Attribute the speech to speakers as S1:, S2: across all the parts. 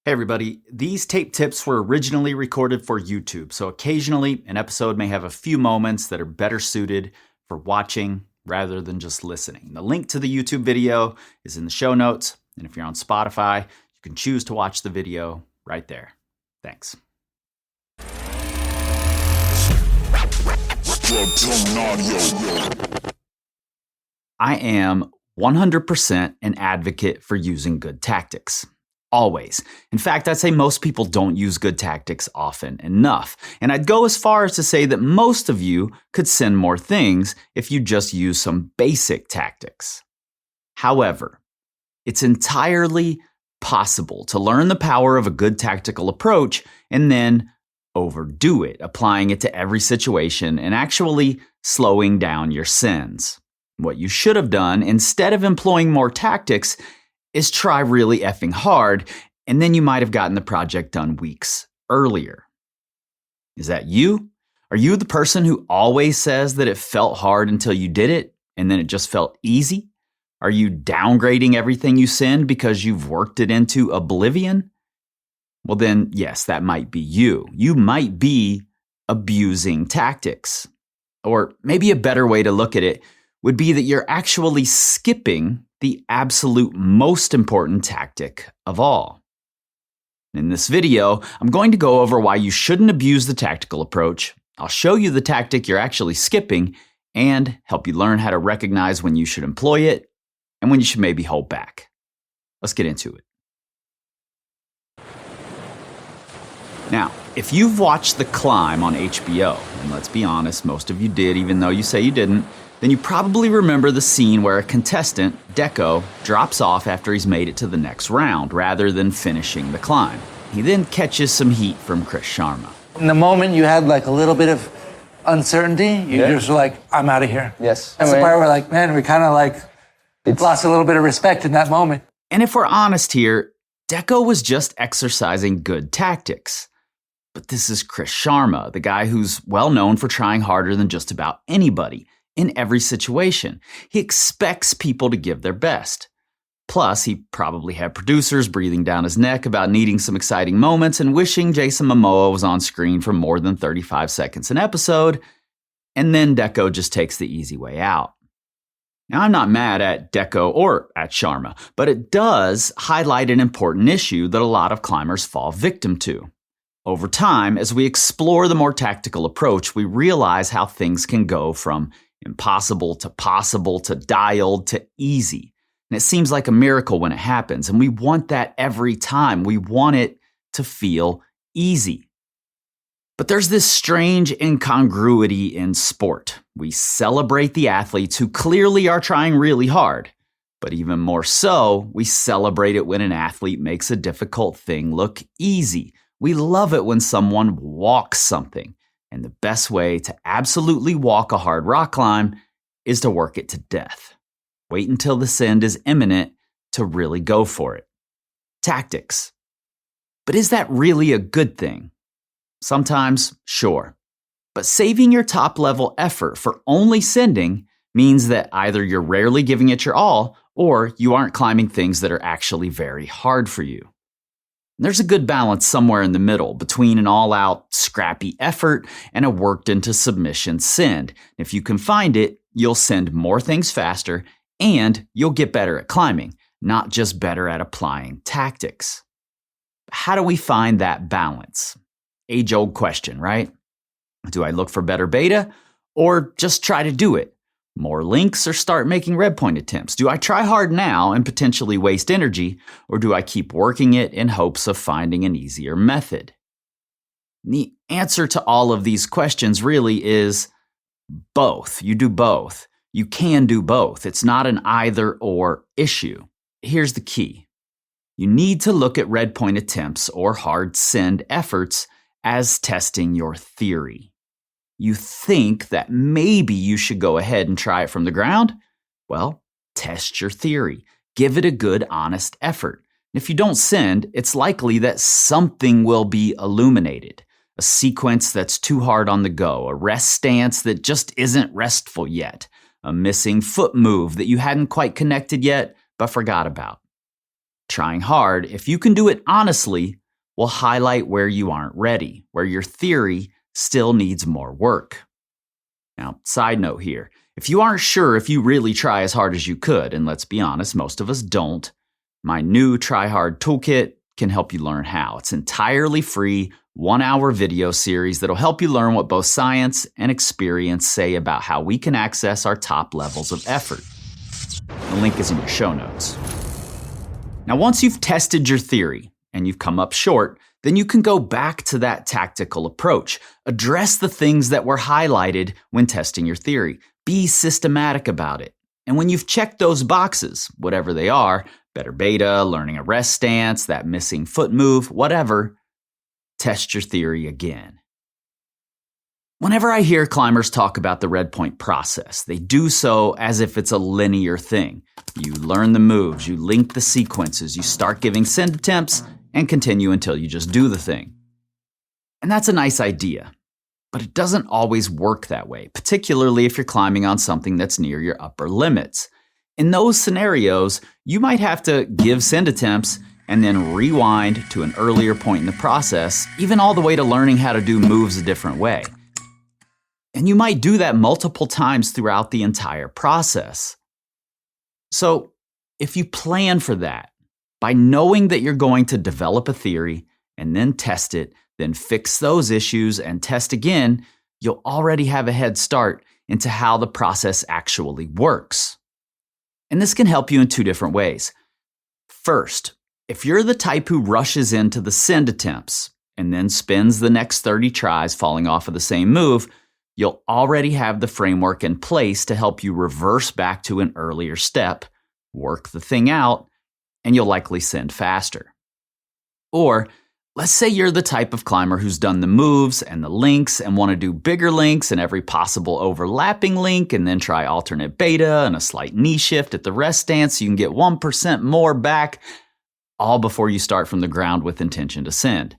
S1: Hey everybody, these tape tips were originally recorded for YouTube, so occasionally an episode may have a few moments that are better suited for watching rather than just listening. The link to the YouTube video is in the show notes, and if you're on Spotify, you can choose to watch the video right there. Thanks. I am 100% an advocate for using good tactics. Always. In fact, I'd say most people don't use good tactics often enough. And I'd go as far as to say that most of you could send more things if you just use some basic tactics. However, it's entirely possible to learn the power of a good tactical approach and then overdo it, applying it to every situation and actually slowing down your sins. What you should have done, instead of employing more tactics, is try really effing hard, and then you might have gotten the project done weeks earlier. Is that you? Are you the person who always says that it felt hard until you did it, and then it just felt easy? Are you downgrading everything you send because you've worked it into oblivion? Well then, yes, that might be you. You might be abusing tactics. Or maybe a better way to look at it would be that you're actually skipping the absolute most important tactic of all. In this video, I'm going to go over why you shouldn't abuse the tactical approach. I'll show you the tactic you're actually skipping and help you learn how to recognize when you should employ it and when you should maybe hold back. Let's get into it. Now, if you've watched The Climb on HBO, and let's be honest, most of you did, even though you say you didn't, then you probably remember the scene where a contestant, Deco, drops off after he's made it to the next round rather than finishing the climb. He then catches some heat from Chris Sharma.
S2: In the moment you had like a little bit of uncertainty, you just were like, I'm out of here.
S3: Yes.
S2: That's the part where like, man, we kind of like lost a little bit of respect in that moment.
S1: And if we're honest here, Deco was just exercising good tactics. But this is Chris Sharma, the guy who's well known for trying harder than just about anybody. In every situation, he expects people to give their best. Plus, he probably had producers breathing down his neck about needing some exciting moments and wishing Jason Momoa was on screen for more than 35 seconds an episode, and then Deco just takes the easy way out. Now, I'm not mad at Deco or at Sharma, but it does highlight an important issue that a lot of climbers fall victim to. Over time, as we explore the more tactical approach, we realize how things can go from impossible to possible to dialed to easy. And it seems like a miracle when it happens. And we want that every time. We want it to feel easy. But there's this strange incongruity in sport. We celebrate the athletes who clearly are trying really hard. But even more so, we celebrate it when an athlete makes a difficult thing look easy. We love it when someone walks something. And the best way to absolutely walk a hard rock climb is to work it to death. Wait until the send is imminent to really go for it. Tactics. But is that really a good thing? Sometimes, sure. But saving your top-level effort for only sending means that either you're rarely giving it your all, or you aren't climbing things that are actually very hard for you. There's a good balance somewhere in the middle between an all-out, scrappy effort and a worked-into submission send. If you can find it, you'll send more things faster and you'll get better at climbing, not just better at applying tactics. How do we find that balance? Age-old question, right? Do I look for better beta or just try to do it? More links or start making red point attempts? Do I try hard now and potentially waste energy, or do I keep working it in hopes of finding an easier method? The answer to all of these questions really is both. You do both. You can do both. It's not an either-or issue. Here's the key. You need to look at red point attempts or hard send efforts as testing your theory. You think that maybe you should go ahead and try it from the ground? Well, test your theory. Give it a good, honest effort. If you don't send, it's likely that something will be illuminated. A sequence that's too hard on the go, a rest stance that just isn't restful yet, a missing foot move that you hadn't quite connected yet but forgot about. trying hard, if you can do it honestly, will highlight where you aren't ready, where your theory still needs more work. Now, side note here, if you aren't sure if you really try as hard as you could, and let's be honest, most of us don't, my new Try Hard Toolkit can help you learn how. It's entirely free, 1-hour video series that'll help you learn what both science and experience say about how we can access our top levels of effort. The link is in your show notes. Now, once you've tested your theory and you've come up short, then you can go back to that tactical approach. Address the things that were highlighted when testing your theory. Be systematic about it. And when you've checked those boxes, whatever they are, better beta, learning a rest stance, that missing foot move, whatever, test your theory again. Whenever I hear climbers talk about the red point process, they do so as if it's a linear thing. You learn the moves, you link the sequences, you start giving send attempts, and continue until you just do the thing. And that's a nice idea, but it doesn't always work that way, particularly if you're climbing on something that's near your upper limits. In those scenarios, you might have to give send attempts and then rewind to an earlier point in the process, even all the way to learning how to do moves a different way. And you might do that multiple times throughout the entire process. So, if you plan for that, by knowing that you're going to develop a theory and then test it, then fix those issues and test again, you'll already have a head start into how the process actually works. And this can help you in 2 different ways. First, if you're the type who rushes into the send attempts and then spends the next 30 tries falling off of the same move, you'll already have the framework in place to help you reverse back to an earlier step, work the thing out, and you'll likely send faster. Or, let's say you're the type of climber who's done the moves and the links and want to do bigger links and every possible overlapping link and then try alternate beta and a slight knee shift at the rest stance so you can get 1% more back, all before you start from the ground with intention to send.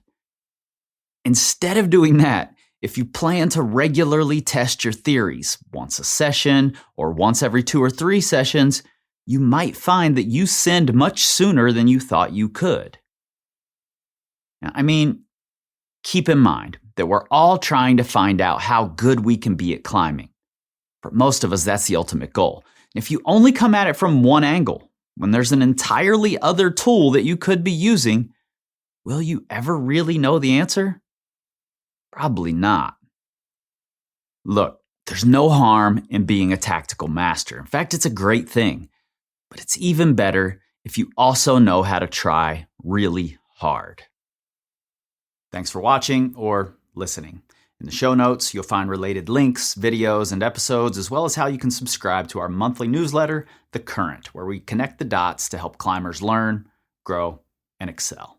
S1: Instead of doing that, if you plan to regularly test your theories, once a session or once every 2 or 3 sessions, you might find that you send much sooner than you thought you could. Now, keep in mind that we're all trying to find out how good we can be at climbing. For most of us, that's the ultimate goal. If you only come at it from one angle, when there's an entirely other tool that you could be using, will you ever really know the answer? Probably not. Look, there's no harm in being a tactical master. In fact, it's a great thing. But it's even better if you also know how to try really hard. Thanks for watching or listening. In the show notes, you'll find related links, videos, and episodes, as well as how you can subscribe to our monthly newsletter, The Current, where we connect the dots to help climbers learn, grow, and excel.